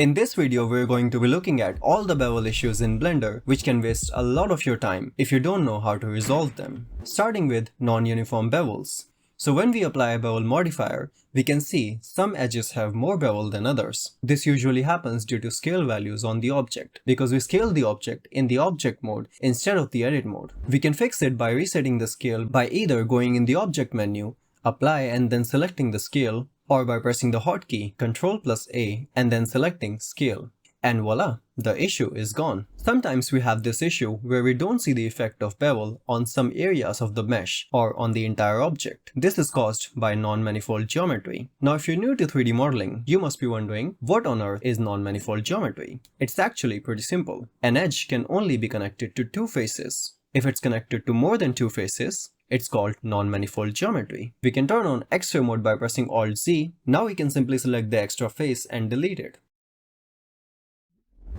In this video, we're going to be looking at all the bevel issues in Blender which can waste a lot of your time if you don't know how to resolve them. Starting with non-uniform bevels. So when we apply a bevel modifier, we can see some edges have more bevel than others. This usually happens due to scale values on the object, because we scale the object in the object mode instead of the edit mode. We can fix it by resetting the scale by either going in the object menu, apply and then selecting the scale, or by pressing the hotkey Ctrl+A and then selecting Scale. And voila, the issue is gone. Sometimes we have this issue where we don't see the effect of bevel on some areas of the mesh or on the entire object. This is caused by non-manifold geometry. Now if you're new to 3D modeling, you must be wondering, what on earth is non-manifold geometry? It's actually pretty simple. An edge can only be connected to two faces. If it's connected to more than two faces, it's called non-manifold geometry. We can turn on X-ray mode by pressing Alt-Z. Now we can simply select the extra face and delete it.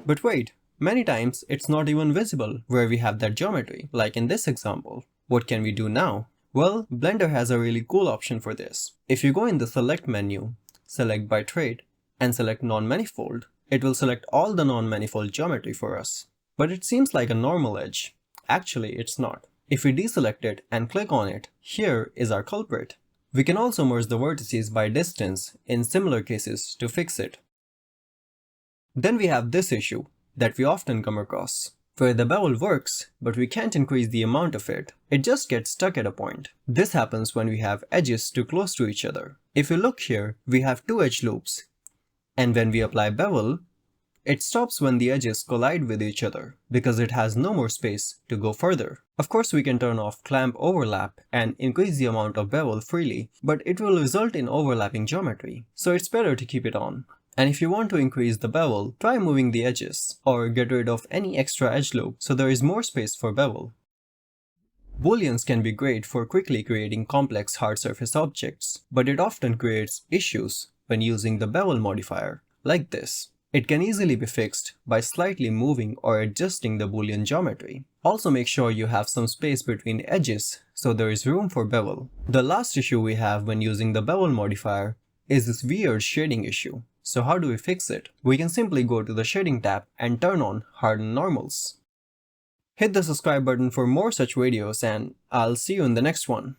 But wait, many times it's not even visible where we have that geometry, like in this example. What can we do now? Well, Blender has a really cool option for this. If you go in the Select menu, select by trait, and select non-manifold, it will select all the non-manifold geometry for us. But it seems like a normal edge. Actually, it's not. If we deselect it and click on it, here is our culprit. We can also merge the vertices by distance in similar cases to fix it. Then we have this issue that we often come across, where the bevel works, but we can't increase the amount of it. It just gets stuck at a point. This happens when we have edges too close to each other. If you look here, we have two edge loops, and when we apply bevel, it stops when the edges collide with each other, because it has no more space to go further. Of course, we can turn off clamp overlap and increase the amount of bevel freely, but it will result in overlapping geometry, so it's better to keep it on. And if you want to increase the bevel, try moving the edges, or get rid of any extra edge loop so there is more space for bevel. Booleans can be great for quickly creating complex hard surface objects, but it often creates issues when using the bevel modifier, like this. It can easily be fixed by slightly moving or adjusting the Boolean geometry. Also make sure you have some space between edges so there is room for bevel. The last issue we have when using the bevel modifier is this weird shading issue. So how do we fix it? We can simply go to the shading tab and turn on harden normals. Hit the subscribe button for more such videos and I'll see you in the next one.